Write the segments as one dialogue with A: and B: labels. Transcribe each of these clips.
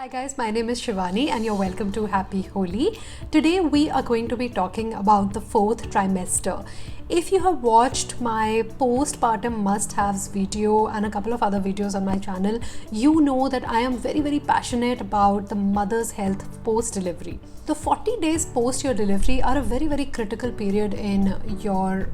A: Hi guys, my name is Shivani and you're welcome to Happy Holi. Today we are going to be talking about the fourth trimester. If you have watched my postpartum must-haves video and a couple of other videos on my channel, you know that I am very passionate about the mother's health post-delivery. The 40 days post your delivery are a very critical period in your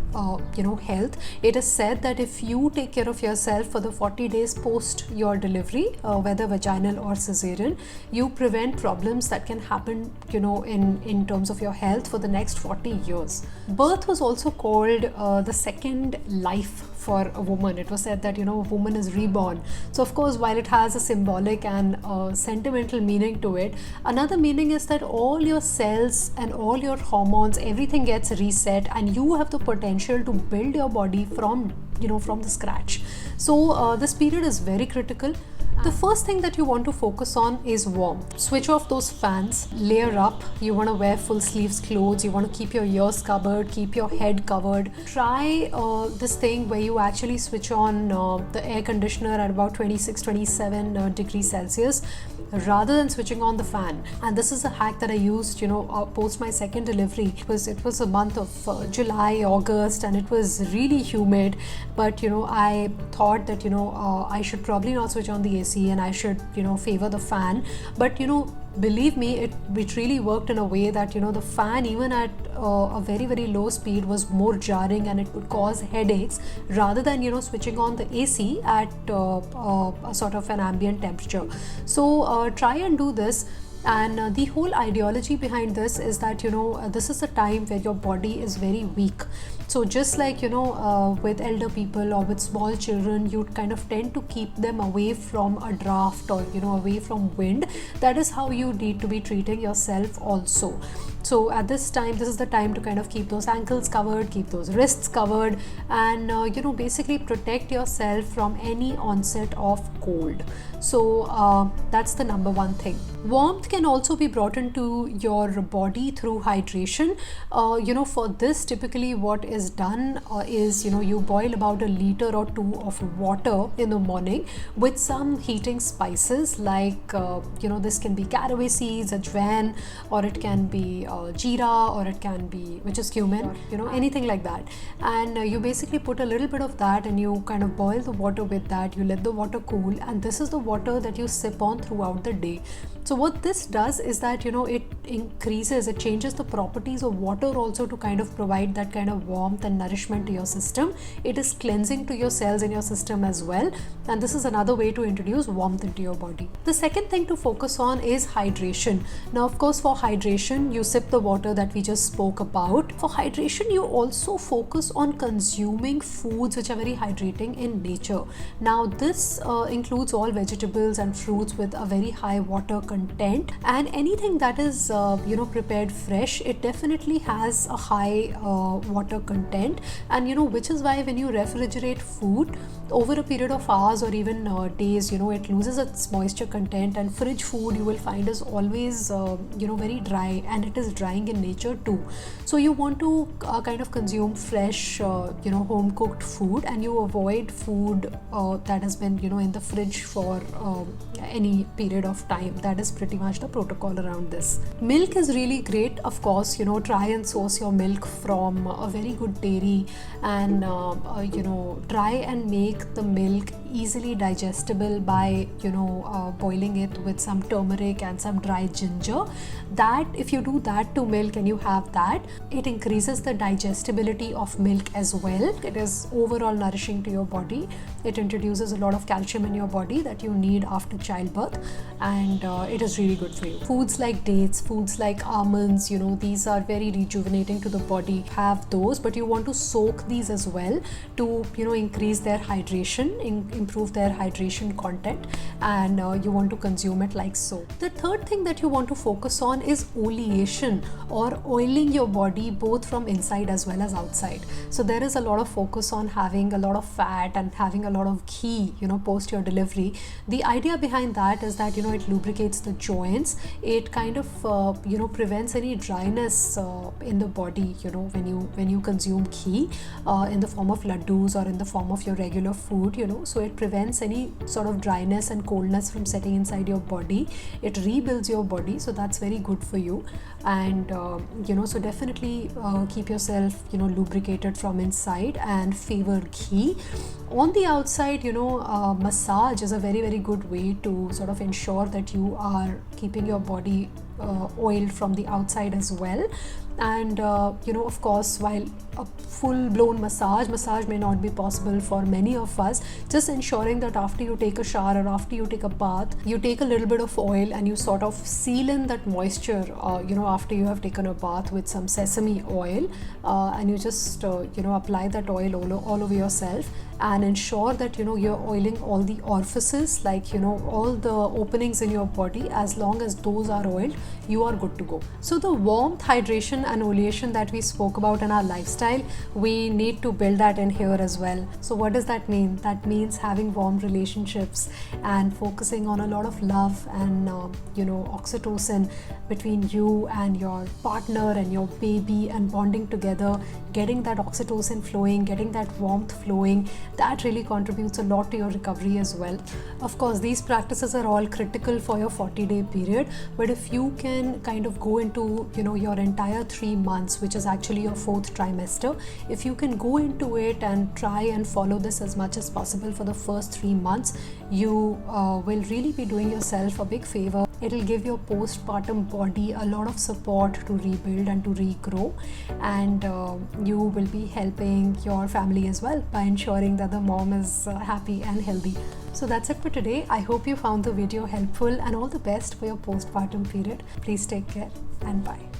A: health. It is said that if you take care of yourself for the 40 days post your delivery, whether vaginal or cesarean, you prevent problems that can happen in terms of your health for the next 40 years. Birth was also called the second life for a woman. It was said that a woman is reborn. So of course, while it has a symbolic and sentimental meaning to it, another meaning is that all your cells and all your hormones, everything gets reset and you have the potential to build your body from the scratch. So this period is very critical. The first thing that you want to focus on is warmth. Switch off those fans, layer up. You want to wear full sleeves clothes, you want to keep your ears covered, keep your head covered. Try this thing where you actually switch on the air conditioner at about 26-27 degrees Celsius rather than switching on the fan. And this is a hack that I used post my second delivery. It was a month of July, August, and it was really humid, but I thought that I should probably not switch on the AC and I should favor the fan. But believe me, it really worked in a way that the fan, even at a very low speed, was more jarring and it would cause headaches rather than switching on the AC at a sort of an ambient temperature. So try and do this. And the whole ideology behind this is that this is a time where your body is very weak. So just like with elder people or with small children, you kind of tend to keep them away from a draft or away from wind. That is how you need to be treating yourself also. So at this time, this is the time to kind of keep those ankles covered, keep those wrists covered, and basically protect yourself from any onset of cold. So that's the number one thing. Warmth can also be brought into your body through hydration. For this, typically what is done is you boil about 1 liter or 2 of water in the morning with some heating spices like this can be caraway seeds, ajwain, or it can be jeera, or it can be, which is cumin, anything like that. And you basically put a little bit of that and you kind of boil the water with that. You let the water cool, and this is the water that you sip on throughout the day. So what this does is that it changes the properties of water also to kind of provide that kind of warmth and nourishment to your system. It is cleansing to your cells in your system as well, and this is another way to introduce warmth into your body. The second thing to focus on is hydration. Now of course, for hydration you sip the water that we just spoke about. For hydration, you also focus on consuming foods which are very hydrating in nature. Now this includes all vegetables and fruits with a very high water content, and anything that is prepared fresh, it definitely has a high water content. And which is why when you refrigerate food over a period of hours or even days, it loses its moisture content. And fridge food, you will find, is always very dry, and it is drying in nature too. So you want to kind of consume fresh home cooked food, and you avoid food that has been in the fridge for any period of time. That is pretty much the protocol around this. Milk is really great. Of course, try and source your milk from a very good dairy, and try and make the milk easily digestible by boiling it with some turmeric and some dry ginger. That, if you do that to milk and you have that, it increases the digestibility of milk as well. It is overall nourishing to your body. It introduces a lot of calcium in your body that you need after childbirth, and it is really good for you. Foods like dates, foods like almonds, these are very rejuvenating to the body. Have those, but you want to soak these as well to increase their hydration, improve their hydration content, and you want to consume it like so. The third thing that you want to focus on is oleation. hydration or oiling your body both from inside as well as outside. So there is a lot of focus on having a lot of fat and having a lot of ghee, post your delivery. The idea behind that is that it lubricates the joints. It kind of prevents any dryness in the body, when you consume ghee in the form of laddus or in the form of your regular food. So it prevents any sort of dryness and coldness from setting inside your body. It rebuilds your body, so that's very good for you. And so definitely keep yourself lubricated from inside and favor ghee. On the outside, massage is a very, very good way to sort of ensure that you are keeping your body oiled from the outside as well. And of course, while a full-blown massage may not be possible for many of us, just ensuring that after you take a shower or after you take a bath, you take a little bit of oil and you sort of seal in that moisture after you have taken a bath with some sesame oil, and you just apply that oil all over yourself and ensure that you're oiling all the orifices, like all the openings in your body. As long as those are oiled, you are good to go. So the warmth, hydration and oleation that we spoke about in our lifestyle, we need to build that in here as well. So what does that mean? That means having warm relationships and focusing on a lot of love and oxytocin between you and your partner and your baby, and bonding together, getting that oxytocin flowing, getting that warmth flowing. That really contributes a lot to your recovery as well. Of course, these practices are all critical for your 40-day period, but if you can kind of go into your entire 3 months, which is actually your 4th trimester, if you can go into it and try and follow this as much as possible for the first 3 months, you will really be doing yourself a big favor. It'll give your postpartum body a lot of support to rebuild and to regrow, and you will be helping your family as well by ensuring that the mom is happy and healthy. So that's it for today. I hope you found the video helpful, and all the best for your postpartum period. Please take care and bye.